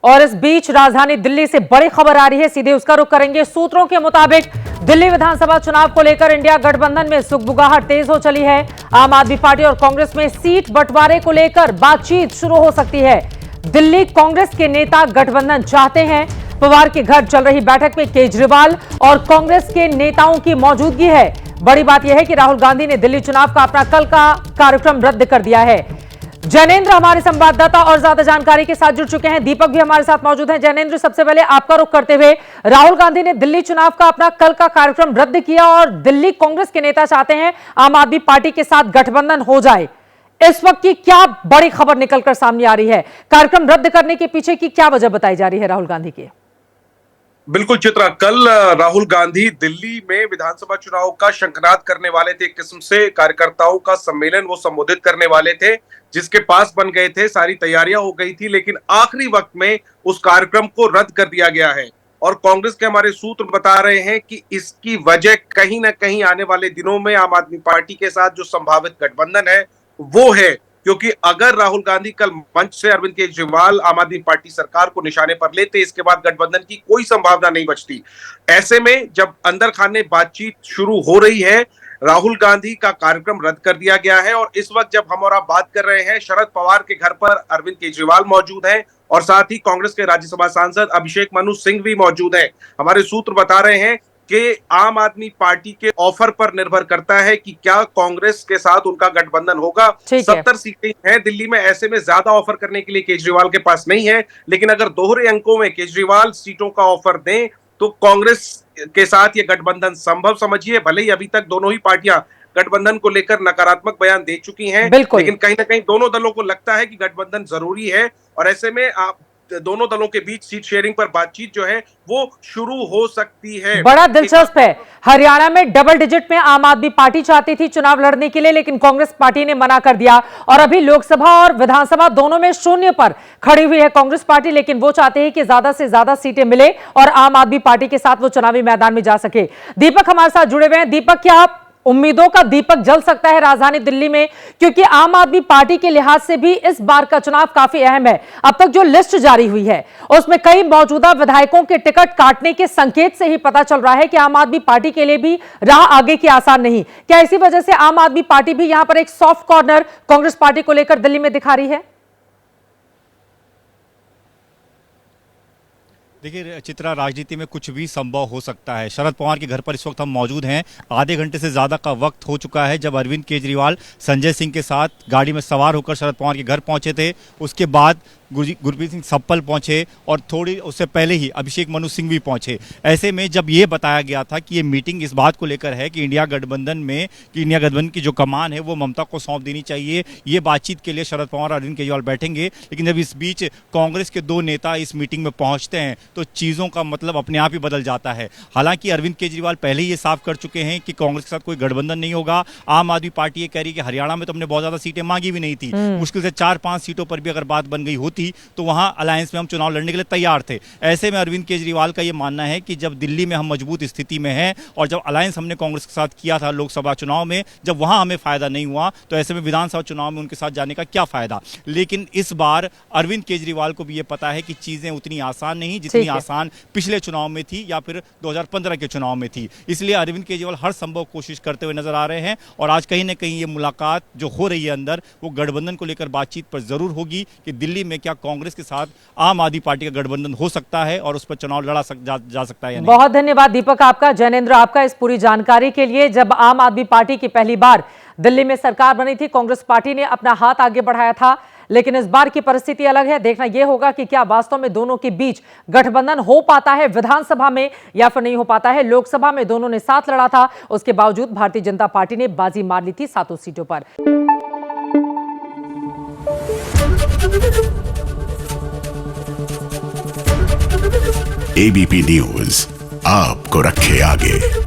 और इस बीच राजधानी दिल्ली से बड़ी खबर आ रही है, सीधे उसका रुख करेंगे। सूत्रों के मुताबिक दिल्ली विधानसभा चुनाव को लेकर इंडिया गठबंधन में सुगबुगाहट तेज हो चली है। आम आदमी पार्टी और कांग्रेस में सीट बंटवारे को लेकर बातचीत शुरू हो सकती है। दिल्ली कांग्रेस के नेता गठबंधन चाहते हैं। पवार के घर चल रही बैठक में केजरीवाल और कांग्रेस के नेताओं की मौजूदगी है। बड़ी बात यह है कि राहुल गांधी ने दिल्ली चुनाव का अपना कल का कार्यक्रम रद्द कर दिया है। जैनेंद्र हमारे संवाददाता और ज्यादा जानकारी के साथ जुड़ चुके हैं। दीपक भी हमारे साथ मौजूद हैं। जैनेंद्र, सबसे पहले आपका रुख करते हुए, राहुल गांधी ने दिल्ली चुनाव का अपना कल का कार्यक्रम रद्द किया और दिल्ली कांग्रेस के नेता चाहते हैं आम आदमी पार्टी के साथ गठबंधन हो जाए। इस वक्त की क्या बड़ी खबर निकलकर सामने आ रही है? कार्यक्रम रद्द करने के पीछे की क्या वजह बताई जा रही है राहुल गांधी की? बिल्कुल चित्रा, कल राहुल गांधी दिल्ली में विधानसभा चुनाव का शंखनाद करने वाले थे। एक किस्म से कार्यकर्ताओं का सम्मेलन वो संबोधित करने वाले थे, जिसके पास बन गए थे, सारी तैयारियां हो गई थी, लेकिन आखिरी वक्त में उस कार्यक्रम को रद्द कर दिया गया है। और कांग्रेस के हमारे सूत्र बता रहे हैं कि इसकी वजह कहीं ना कहीं आने वाले दिनों में आम आदमी पार्टी के साथ जो संभावित गठबंधन है वो है, क्योंकि अगर राहुल गांधी कल मंच से अरविंद केजरीवाल आम आदमी पार्टी सरकार को निशाने पर लेते, इसके बाद गठबंधन की कोई संभावना नहीं बचती। ऐसे में जब अंदर खाने बातचीत शुरू हो रही है, राहुल गांधी का कार्यक्रम रद्द कर दिया गया है। और इस वक्त जब हम और आप बात कर रहे हैं, शरद पवार के घर पर अरविंद केजरीवाल मौजूद हैं और साथ ही कांग्रेस के राज्यसभा सांसद अभिषेक मनु सिंह भी मौजूद हैं। हमारे सूत्र बता रहे हैं कि आम आदमी पार्टी के ऑफर पर निर्भर करता है कि क्या कांग्रेस के साथ उनका गठबंधन होगा। 70 सीटें हैं दिल्ली में, ऐसे में ज्यादा ऑफर करने के लिए केजरीवाल के पास नहीं है। लेकिन अगर दोहरे अंकों में केजरीवाल सीटों का ऑफर दें तो कांग्रेस के साथ ये गठबंधन संभव समझिए। भले ही अभी तक दोनों ही पार्टियां गठबंधन को लेकर नकारात्मक बयान दे चुकी हैं, लेकिन कहीं ना कहीं दोनों दलों को लगता है कि गठबंधन जरूरी है। और ऐसे में आप दोनों दलों के बीच सीट शेयरिंग पर बातचीत जो है वो शुरू हो सकती है। बड़ा दिलचस्प है, हरियाणा में डबल डिजिट में आम आदमी पार्टी चाहती थी चुनाव लड़ने के लिए, लेकिन कांग्रेस पार्टी ने मना कर दिया। और अभी लोकसभा और विधानसभा दोनों में शून्य पर खड़ी हुई है कांग्रेस पार्टी, लेकिन वो चाहते हैं कि ज्यादा से ज्यादा सीटें मिले और आम आदमी पार्टी के साथ वो चुनावी मैदान में जा सके। दीपक हमारे साथ जुड़े हुए हैं। दीपक, क्या आप उम्मीदों का दीपक जल सकता है राजधानी दिल्ली में? क्योंकि आम आदमी पार्टी के लिहाज से भी इस बार का चुनाव काफी अहम है। अब तक जो लिस्ट जारी हुई है उसमें कई मौजूदा विधायकों के टिकट काटने के संकेत से ही पता चल रहा है कि आम आदमी पार्टी के लिए भी राह आगे की आसान नहीं। क्या इसी वजह से आम आदमी पार्टी भी यहां पर एक सॉफ्ट कॉर्नर कांग्रेस पार्टी को लेकर दिल्ली में दिखा रही है? देखिए चित्रा, राजनीति में कुछ भी संभव हो सकता है। शरद पवार के घर पर इस वक्त हम मौजूद हैं। आधे घंटे से ज़्यादा का वक्त हो चुका है जब अरविंद केजरीवाल संजय सिंह के साथ गाड़ी में सवार होकर शरद पवार के घर पहुंचे थे। उसके बाद गुरप्रीत सिंह सप्पल पहुंचे और थोड़ी उससे पहले ही अभिषेक मनु सिंह भी पहुंचे। ऐसे में जब ये बताया गया था कि ये मीटिंग इस बात को लेकर है कि इंडिया गठबंधन की जो कमान है वो ममता को सौंप देनी चाहिए, ये बातचीत के लिए शरद पवार और अरविंद केजरीवाल बैठेंगे। लेकिन जब इस बीच कांग्रेस के दो नेता इस मीटिंग में पहुंचते हैं तो चीज़ों का मतलब अपने आप ही बदल जाता है। हालांकि अरविंद केजरीवाल पहले ही ये साफ कर चुके हैं कि कांग्रेस के साथ कोई गठबंधन नहीं होगा। आम आदमी पार्टी ये कह रही है कि हरियाणा में तो हमने बहुत ज़्यादा सीटें मांगी भी नहीं थी, मुश्किल से 4-5 सीटों पर भी अगर बात बन गई होती तो वहां अलायंस में हम चुनाव लड़ने के लिए तैयार थे। ऐसे में अरविंद केजरीवाल का यह मानना है कि जब दिल्ली में हम मजबूत स्थिति में हैं और जब अलायंस हमने कांग्रेस के साथ किया था लोकसभा चुनाव में, जब वहां हमें फायदा नहीं हुआ तो ऐसे में विधानसभा चुनाव में उनके साथ जाने का क्या फायदा। लेकिन इस बार अरविंद केजरीवाल को भी यह पता है कि चीजें उतनी आसान नहीं जितनी आसान पिछले चुनाव में थी या फिर 2015 के चुनाव में थी। इसलिए अरविंद केजरीवाल हर संभव कोशिश करते हुए नजर आ रहे हैं और आज कहीं ना कहीं ये मुलाकात जो हो रही है अंदर, वो गठबंधन को लेकर बातचीत पर जरूर होगी कि दिल्ली में क्या कांग्रेस के साथ आम आदमी पार्टी का गठबंधन हो सकता है और उस पर चुनाव लड़ा जा सकता है या नहीं। बहुत धन्यवाद दीपक आपका, जैनेंद्र आपका इस पूरी जानकारी के लिए। जब आम आदमी पार्टी की पहली बार दिल्ली में सरकार बनी थी, कांग्रेस पार्टी ने अपना हाथ आगे बढ़ाया था, लेकिन इस बार की परिस्थिति अलग है। देखना यह होगा कि क्या वास्तव में दोनों के बीच गठबंधन हो पाता है विधानसभा में या फिर नहीं हो पाता है। लोकसभा में दोनों ने साथ लड़ा था, उसके बावजूद भारतीय जनता पार्टी ने बाजी मार ली थी 7 सीटों पर। एबीपी न्यूज आपको रखे आगे।